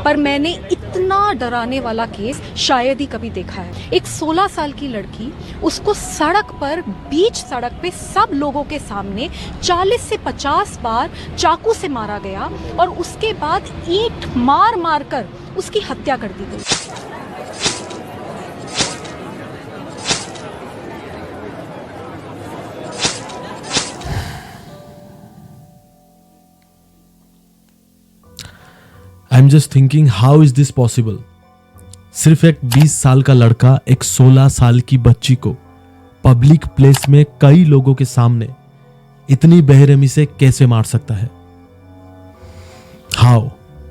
पर मैंने इतना डराने वाला केस शायद ही कभी देखा है। एक 16 साल की लड़की, उसको सड़क पर, बीच सड़क पे सब लोगों के सामने 40 से 50 बार चाकू से मारा गया और उसके बाद ईंट मार मार कर उसकी हत्या कर दी गई। I am just thinking how is this possible. सिर्फ एक 20 साल का लड़का एक 16 साल की बच्ची को पब्लिक प्लेस में कई लोगों के सामने इतनी बेरहमी से कैसे मार सकता है?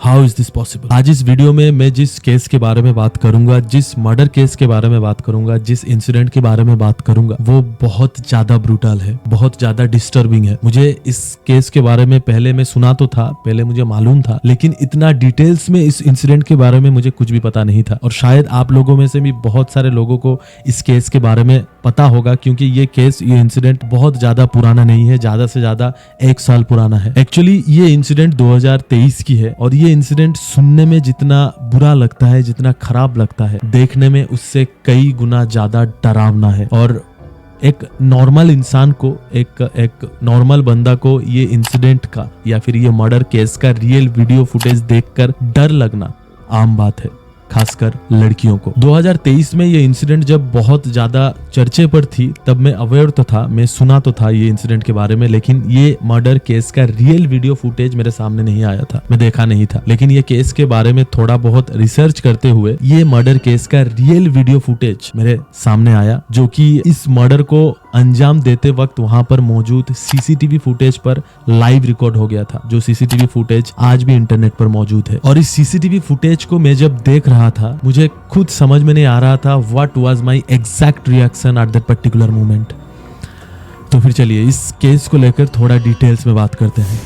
How is this possible? आज इस वीडियो में मैं जिस केस के बारे में बात करूंगा, जिस मर्डर केस के बारे में बात करूंगा, जिस इंसिडेंट के बारे में बात करूंगा, वो बहुत ज्यादा ब्रूटल है, बहुत ज्यादा डिस्टर्बिंग है। मुझे इस केस के बारे में पहले मैं सुना तो था, पहले मुझे मालूम था, लेकिन इतना डिटेल्स में इस इंसिडेंट के बारे में मुझे कुछ भी पता नहीं था। और शायद आप लोगों में से भी बहुत सारे लोगों को इस केस के बारे में पता होगा, क्योंकि ये इंसिडेंट बहुत ज्यादा पुराना नहीं है, ज्यादा से ज्यादा 1 साल पुराना है। एक्चुअली ये इंसिडेंट 2023 की है और ये इंसिडेंट सुनने में जितना बुरा लगता है, जितना खराब लगता है, देखने में उससे कई गुना ज्यादा डरावना है। और एक नॉर्मल इंसान को, एक नॉर्मल बंदा को ये इंसिडेंट का या फिर ये मर्डर केस का रियल वीडियो फुटेज देखकर डर लगना आम बात है, खासकर लड़कियों को। 2023 में ये इंसिडेंट जब बहुत ज्यादा चर्चे पर थी, तब मैं अवेयर तो था, मैं सुना तो था ये इंसिडेंट के बारे में, लेकिन ये मर्डर केस का रियल वीडियो फुटेज मेरे सामने नहीं आया था, मैं देखा नहीं था। लेकिन ये केस के बारे में थोड़ा बहुत रिसर्च करते हुए ये मर्डर केस का रियल वीडियो फुटेज मेरे सामने आया, जो कि इस मर्डर को अंजाम देते वक्त वहां पर मौजूद सीसीटीवी फुटेज पर लाइव रिकॉर्ड हो गया था, जो सीसीटीवी फुटेज आज भी इंटरनेट पर मौजूद है। और इस सीसीटीवी फुटेज को मैं जब देख रहा था, मुझे खुद समझ में नहीं आ रहा था what was my exact reaction at that particular moment. तो फिर चलिए इस केस को लेकर थोड़ा डिटेल्स में बात करते हैं।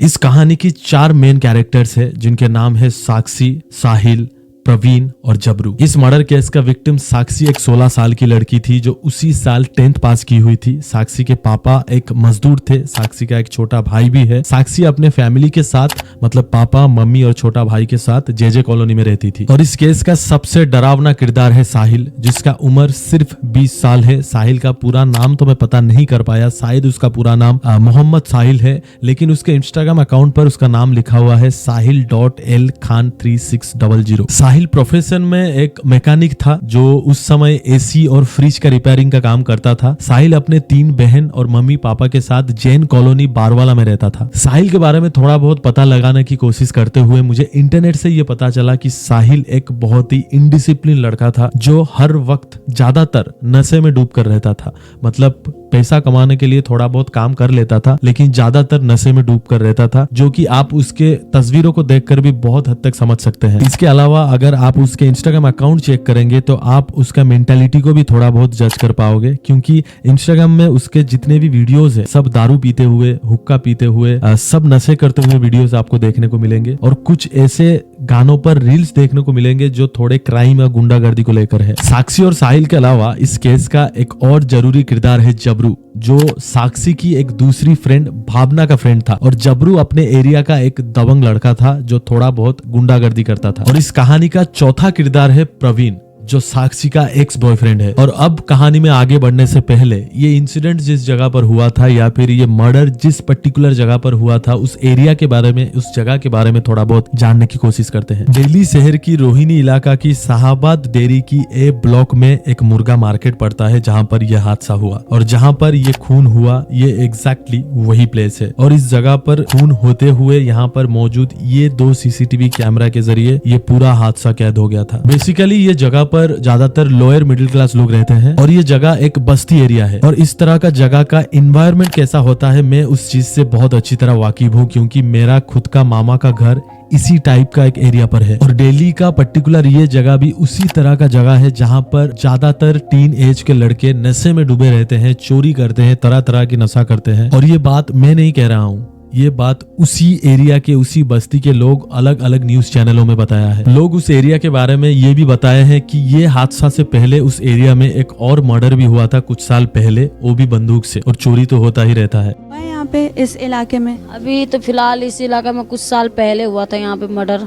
इस कहानी की 4 मेन कैरेक्टर्स है, जिनके नाम है साक्षी, साहिल, प्रवीण और जबरू। इस मर्डर केस का विक्टिम साक्षी एक 16 साल की लड़की थी, जो उसी साल 10th पास की हुई थी। साक्षी के पापा एक मजदूर थे, साक्षी का एक छोटा भाई भी है। साक्षी अपने फैमिली के साथ, मतलब पापा, मम्मी और छोटा भाई के साथ जेजे कॉलोनी में रहती थी। और इस केस का सबसे डरावना किरदार है साहिल, जिसका उम्र सिर्फ 20 साल है। साहिल का पूरा नाम तो मैं पता नहीं कर पाया, शायद उसका पूरा नाम मोहम्मद साहिल है, लेकिन उसके इंस्टाग्राम अकाउंट पर उसका नाम लिखा हुआ है sahil.lkhan3600। साहिल प्रोफेशन में एक मैकेनिक था, जो उस समय एसी और फ्रिज का रिपेयरिंग का काम करता था। साहिल अपने 3 बहन और मम्मी पापा के साथ जैन कॉलोनी बारवाला में रहता था। साहिल के बारे में थोड़ा बहुत पता लगाने की कोशिश करते हुए मुझे इंटरनेट से ये पता चला कि साहिल एक बहुत ही इनडिसिप्लिन लड़का था, जो हर वक्त ज्यादातर नशे में डूब कर रहता था। मतलब पैसा कमाने के लिए थोड़ा बहुत काम कर लेता था, लेकिन ज्यादातर नशे में डूब कर रहता था, जो कि आप उसके तस्वीरों को देखकर भी बहुत हद तक समझ सकते हैं। इसके अलावा अगर आप उसके इंस्टाग्राम अकाउंट चेक करेंगे तो आप उसका मेंटालिटी को भी थोड़ा बहुत जज कर पाओगे, क्योंकि इंस्टाग्राम में उसके जितने भी वीडियोस है, सब दारू पीते हुए, हुक्का पीते हुए, सब नशे करते हुए वीडियोस आपको देखने को मिलेंगे। और कुछ ऐसे गानों पर रील्स देखने को मिलेंगे जो थोड़े क्राइम या गुंडागर्दी को लेकर है। साक्षी और साहिल के अलावा इस केस का एक और जरूरी किरदार है जबरू, जो साक्षी की एक दूसरी फ्रेंड भावना का फ्रेंड था। और जबरू अपने एरिया का एक दबंग लड़का था, जो थोड़ा बहुत गुंडागर्दी करता था। और इस कहानी का चौथा किरदार है प्रवीण, जो साक्षी का एक्स बॉयफ्रेंड है। और अब कहानी में आगे बढ़ने से पहले ये इंसिडेंट जिस जगह पर हुआ था, या फिर ये मर्डर जिस पर्टिकुलर जगह पर हुआ था, उस एरिया के बारे में, उस जगह के बारे में थोड़ा बहुत जानने की कोशिश करते हैं। दिल्ली शहर की रोहिणी इलाका की शाहबाद डेरी की ए ब्लॉक में एक मुर्गा मार्केट पड़ता है, जहां पर यह हादसा हुआ। और जहां पर ये खून हुआ, ये एग्जैक्टली वही प्लेस है। और इस जगह पर खून होते हुए यहाँ पर मौजूद ये 2 सीसीटीवी कैमरा के जरिए ये पूरा हादसा कैद हो गया था। बेसिकली ये जगह पर ज्यादातर लोअर मिडिल क्लास लोग रहते हैं, और ये जगह एक बस्ती एरिया है। और इस तरह का जगह का एनवायरनमेंट कैसा होता है, मैं उस चीज से बहुत अच्छी तरह वाकिफ हूँ, क्योंकि मेरा खुद का मामा का घर इसी टाइप का एक एरिया पर है। और दिल्ली का पर्टिकुलर ये जगह भी उसी तरह का जगह है, जहाँ पर ज्यादातर टीन एज के लड़के नशे में डूबे रहते हैं, चोरी करते हैं, तरह तरह की नशा करते हैं। और ये बात मैं नहीं कह रहा हूँ, ये बात उसी एरिया के उसी बस्ती के लोग अलग अलग न्यूज चैनलों में बताया है। लोग उस एरिया के बारे में ये भी बताए हैं कि ये हादसा से पहले उस एरिया में एक और मर्डर भी हुआ था कुछ साल पहले, वो भी बंदूक से, और चोरी तो होता ही रहता है। यहाँ पे इस इलाके में अभी तो फिलहाल इस इलाके में कुछ साल पहले हुआ था यहाँ पे मर्डर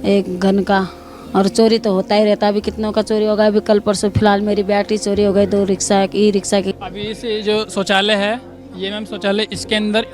एक घन का, और चोरी तो होता ही रहता है। अभी कितनों का चोरी हो गया, अभी कल परसों फिलहाल मेरी बैटरी चोरी हो गई, 2 रिक्शा ई रिक्शा की। अभी इस जो शौचालय है ये मैम शौचालय, इसके अंदर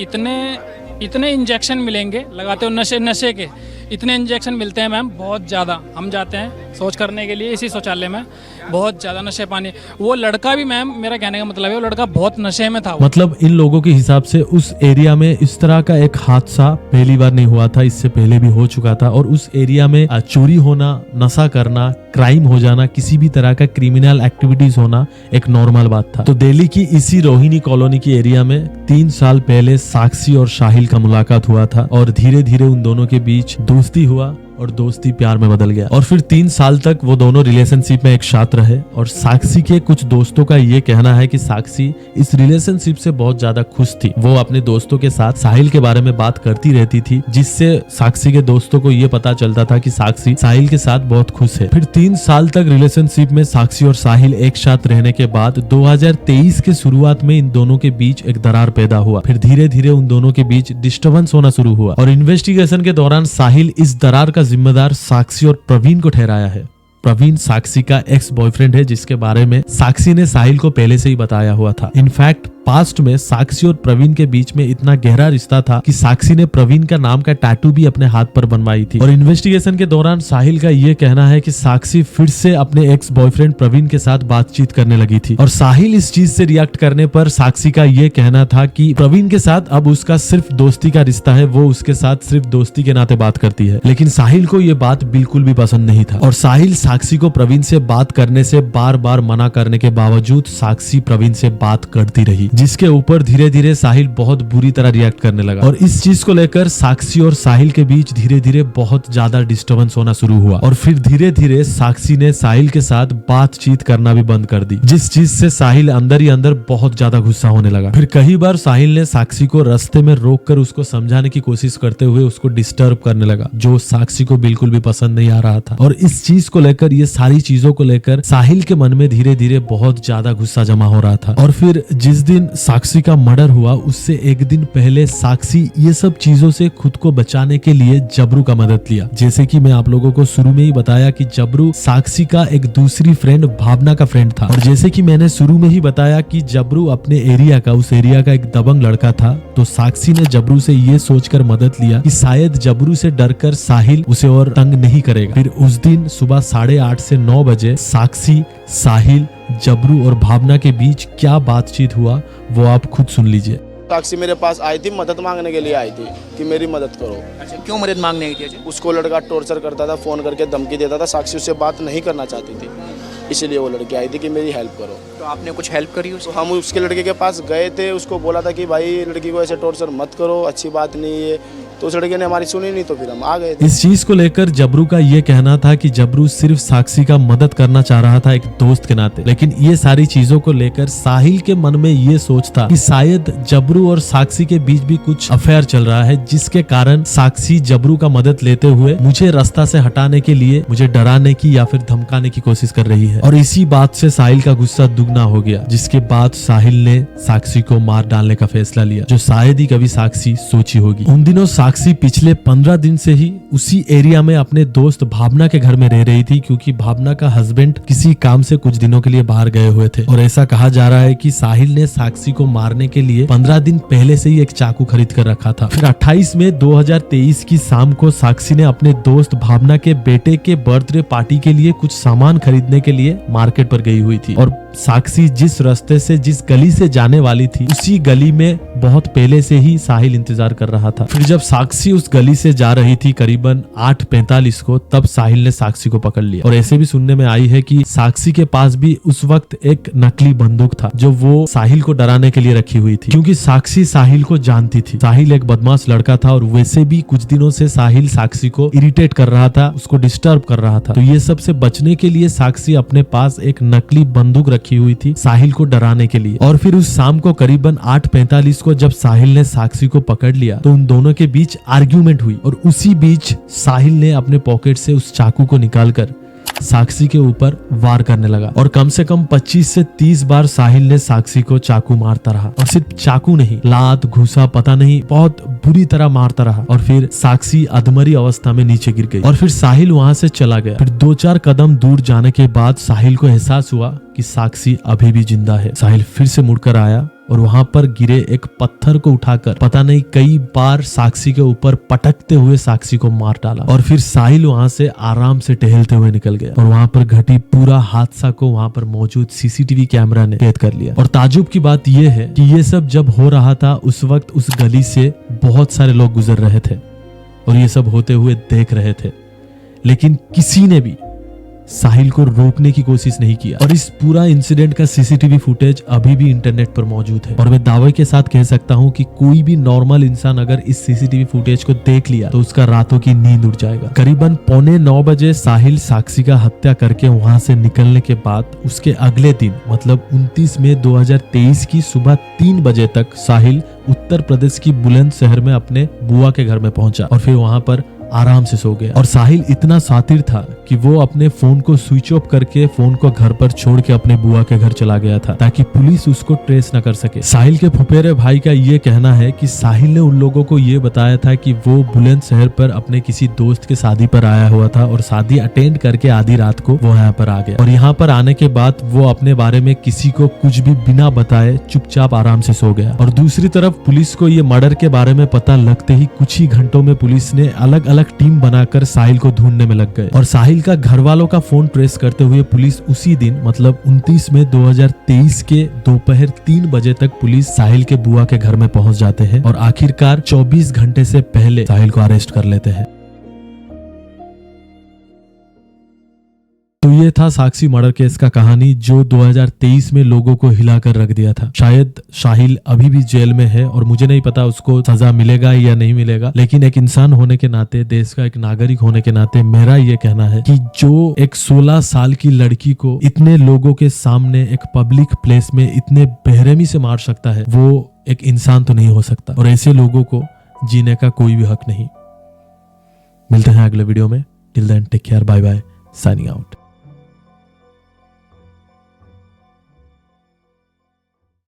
इतने इंजेक्शन मिलेंगे लगाते हो नशे के, इतने इंजेक्शन मिलते हैं मैम, बहुत ज़्यादा। हम जाते हैं शौच करने के लिए इसी शौचालय में, बहुत ज़्यादा नशे पानी। वो लड़का भी मैम, मेरा कहने का मतलब है वो लड़का बहुत नशे में था। मतलब इन लोगों के हिसाब से उस एरिया में इस तरह का एक हादसा पहली बार नहीं हुआ था, इससे पहले भी हो चुका था। और उस एरिया में चोरी होना, नशा करना, क्राइम हो जाना, किसी भी तरह का क्रिमिनल एक्टिविटीज होना एक नॉर्मल बात था। तो दिल्ली की इसी रोहिणी कॉलोनी की एरिया में 3 साल पहले साक्षी और साहिल का मुलाकात हुआ था, और धीरे धीरे उन दोनों के बीच दोस्ती हुआ, और दोस्ती प्यार में बदल गया। और फिर 3 साल तक वो दोनों रिलेशनशिप में एक साथ रहे। और साक्षी के कुछ दोस्तों का ये कहना है कि साक्षी इस रिलेशनशिप से बहुत ज्यादा खुश थी। वो अपने दोस्तों के साथ साहिल के बारे में बात करती रहती थी, जिससे साक्षी के दोस्तों को ये पता चलता था कि साक्षी साहिल के साथ बहुत खुश है। फिर 3 साल तक रिलेशनशिप में साक्षी और साहिल एक साथ रहने के बाद 2023 के शुरुआत में इन दोनों के बीच एक दरार पैदा हुआ। फिर धीरे धीरे उन दोनों के बीच डिस्टर्बेंस होना शुरू हुआ, और इन्वेस्टिगेशन के दौरान साहिल इस दरार का जिम्मेदार साक्षी और प्रवीण को ठहराया है। प्रवीण साक्षी का एक्स बॉयफ्रेंड है, जिसके बारे में साक्षी ने साहिल को पहले से ही बताया हुआ था। इनफैक्ट पास्ट में साक्षी और प्रवीण के बीच में इतना गहरा रिश्ता था कि साक्षी ने प्रवीण का नाम का टैटू भी अपने हाथ पर बनवाई थी। और इन्वेस्टिगेशन के दौरान साहिल का ये कहना है कि साक्षी फिर से अपने एक्स बॉयफ्रेंड प्रवीण के साथ बातचीत करने लगी थी, और साहिल इस चीज से रिएक्ट करने पर साक्षी का ये कहना था कि प्रवीण के साथ अब उसका सिर्फ दोस्ती का रिश्ता है, वो उसके साथ सिर्फ दोस्ती के नाते बात करती है। लेकिन साहिल को ये बात बिल्कुल भी पसंद नहीं था, और साहिल साक्षी को प्रवीण से बात करने से बार बार मना करने के बावजूद साक्षी प्रवीण से बात करती रही, जिसके ऊपर धीरे धीरे साहिल बहुत बुरी तरह रिएक्ट करने लगा। और इस चीज को लेकर साक्षी और साहिल के बीच धीरे धीरे बहुत ज्यादा डिस्टर्बेंस होना शुरू हुआ, और फिर धीरे धीरे साक्षी ने साहिल के साथ बातचीत करना भी बंद कर दी, जिस चीज से साहिल अंदर ही अंदर बहुत ज्यादा गुस्सा होने लगा। फिर कई बार साहिल ने साक्षी को रास्ते में रोककर उसको समझाने की कोशिश करते हुए उसको डिस्टर्ब करने लगा, जो साक्षी को बिल्कुल भी पसंद नहीं आ रहा था। और इस चीज को लेकर, ये सारी चीजों को लेकर साहिल के मन में धीरे धीरे बहुत ज्यादा गुस्सा जमा हो रहा था। और फिर जिस दिन साक्षी का मर्डर हुआ, उससे एक दिन पहले साक्षी ये सब चीजों से खुद को बचाने के लिए जबरू का मदद लिया। जैसे कि मैं आप लोगों को शुरू में ही बताया कि जबरू साक्षी का एक दूसरी फ्रेंड भावना का फ्रेंड था, और जैसे कि मैंने शुरू में ही बताया कि जबरू अपने एरिया का, उस एरिया का एक दबंग लड़का था, तो साक्षी ने जबरू से ये सोचकर मदद लिया कि शायद जबरू से डरकर साहिल उसे और तंग नहीं करेगा। फिर उस दिन सुबह 8:30 से 9 बजे साक्षी, साहिल, जबरू और भावना के बीच क्या बातचीत हुआ वो आप खुद सुन लीजिए। साक्षी मेरे पास आई थी, मदद मांगने के लिए आई थी कि मेरी मदद करो। अच्छा, क्यों मदद मांगने की थी? उसको लड़का टॉर्चर करता था, फोन करके धमकी देता था, साक्षी उससे बात नहीं करना चाहती थी, इसीलिए वो लड़की आई थी कि मेरी हेल्प करो। तो आपने कुछ हेल्प करी तो हम उसके लड़के के पास गए थे, उसको बोला था कि भाई लड़की को ऐसे टॉर्चर मत करो, अच्छी बात नहीं है, तो उस लड़के ने हमारी सुनी नहीं, तो फिर हम आ गए थे। इस चीज को लेकर जबरू का ये कहना था कि जबरू सिर्फ साक्षी का मदद करना चाह रहा था एक दोस्त के नाते, लेकिन ये सारी चीजों को लेकर साहिल के मन में ये सोच था कि शायद जबरू और साक्षी के बीच भी कुछ अफेयर चल रहा है, जिसके कारण साक्षी जबरू का मदद लेते हुए मुझे रास्ता से हटाने के लिए मुझे डराने की या फिर धमकाने की कोशिश कर रही है। और इसी बात से साहिल का गुस्सा दुगना हो गया, जिसके बाद साहिल ने साक्षी को मार डालने का फैसला लिया, जो शायद ही कभी साक्षी सोची होगी। उन दिनों साक्षी पिछले 15 दिन से ही उसी एरिया में अपने दोस्त भावना के घर में रह रही थी, क्योंकि भावना का हस्बैंड किसी काम से कुछ दिनों के लिए बाहर गए हुए थे। और ऐसा कहा जा रहा है कि साहिल ने साक्षी को मारने के लिए 15 दिन पहले से ही एक चाकू खरीद कर रखा था। फिर 28 मई 2023 की शाम को साक्षी ने अपने दोस्त भावना के बेटे के बर्थडे पार्टी के लिए कुछ सामान खरीदने के लिए मार्केट पर गई हुई थी, और साक्षी जिस रास्ते से, जिस गली से जाने वाली थी, उसी गली में बहुत पहले से ही साहिल इंतजार कर रहा था। फिर जब साक्षी उस गली से जा रही थी करीबन 8:45 को, तब साहिल ने साक्षी को पकड़ लिया। और ऐसे भी सुनने में आई है कि साक्षी के पास भी उस वक्त एक नकली बंदूक था, जो वो साहिल को डराने के लिए रखी हुई थी, क्योंकि साक्षी साहिल को जानती थी। साहिल एक बदमाश लड़का था, और वैसे भी कुछ दिनों से साहिल साक्षी को इरिटेट कर रहा था, उसको डिस्टर्ब कर रहा था। तो ये सब से बचने के लिए साक्षी अपने पास एक नकली बंदूक रखी रखी हुई थी साहिल को डराने के लिए। और फिर उस शाम को करीबन 8:45 को जब साहिल ने साक्षी को पकड़ लिया तो उन दोनों के बीच आर्ग्यूमेंट हुई और उसी बीच साहिल ने अपने पॉकेट से उस चाकू को निकालकर साक्षी के ऊपर वार करने लगा और कम से कम 25 से 30 बार साहिल ने साक्षी को चाकू मारता रहा। और सिर्फ चाकू नहीं, लात घुसा पता नहीं, बहुत बुरी तरह मारता रहा। और फिर साक्षी अधमरी अवस्था में नीचे गिर गई और फिर साहिल वहां से चला गया। फिर 2-4 कदम दूर जाने के बाद साहिल को एहसास हुआ कि साक्षी अभी भी जिंदा है। साहिल फिर से मुड़कर आया और वहां पर गिरे एक पत्थर को उठाकर पता नहीं कई बार साक्षी के ऊपर पटकते हुए साक्षी को मार डाला। और फिर साहिल वहां से आराम से टहलते हुए निकल गया और वहां पर घटी पूरा हादसा को वहां पर मौजूद सीसीटीवी कैमरा ने कैद कर लिया। और ताजुब की बात यह है कि ये सब जब हो रहा था उस वक्त उस गली से बहुत सारे लोग गुजर रहे थे और ये सब होते हुए देख रहे थे, लेकिन किसी ने भी साहिल को रोकने की कोशिश नहीं किया। और इस पूरा इंसिडेंट का सीसीटीवी फुटेज अभी भी इंटरनेट पर मौजूद है और मैं दावे के साथ कह सकता हूं कि कोई भी नॉर्मल इंसान अगर इस सीसीटीवी फुटेज को देख लिया तो उसका रातों की नींद उड़ जाएगा। करीबन 8:45 बजे साहिल साक्षी का हत्या करके वहां से निकलने के बाद उसके अगले दिन मतलब 29 मई 2023 की सुबह 3 बजे तक साहिल उत्तर प्रदेश की बुलंदशहर में अपने बुआ के घर में पहुंचा और फिर वहां पर आराम से सो गया। और साहिल इतना शातिर था कि वो अपने फोन को स्विच ऑफ करके फोन को घर पर छोड़ के अपने बुआ के घर चला गया था ताकि पुलिस उसको ट्रेस न कर सके। साहिल के फुफेरे भाई का ये कहना है कि साहिल ने उन लोगों को ये बताया था कि वो बुलंदशहर पर अपने किसी दोस्त के शादी पर आया हुआ था और शादी अटेंड करके आधी रात को वो यहाँ पर आ गया और यहाँ पर आने के बाद वो अपने बारे में किसी को कुछ भी बिना बताए चुपचाप आराम से सो गया। और दूसरी तरफ पुलिस को ये मर्डर के बारे में पता लगते ही कुछ ही घंटों में पुलिस ने अलग अलग टीम बनाकर साहिल को ढूंढने में लग गए। और साहिल का घर वालों का फोन ट्रेस करते हुए पुलिस उसी दिन मतलब 29 मई 2023 के दोपहर 3 बजे तक पुलिस साहिल के बुआ के घर में पहुंच जाते हैं और आखिरकार 24 घंटे से पहले साहिल को अरेस्ट कर लेते हैं। तो ये था साक्षी मर्डर केस का कहानी जो 2023 में लोगों को हिलाकर रख दिया था। शायद साहिल अभी भी जेल में है और मुझे नहीं पता उसको सजा मिलेगा या नहीं मिलेगा, लेकिन एक इंसान होने के नाते, देश का एक नागरिक होने के नाते मेरा ये कहना है कि जो एक 16 साल की लड़की को इतने लोगों के सामने एक पब्लिक प्लेस में इतने बेरहमी से मार सकता है वो एक इंसान तो नहीं हो सकता और ऐसे लोगों को जीने का कोई भी हक नहीं। मिलते हैं अगले वीडियो में। Till then take care, bye bye, signing out.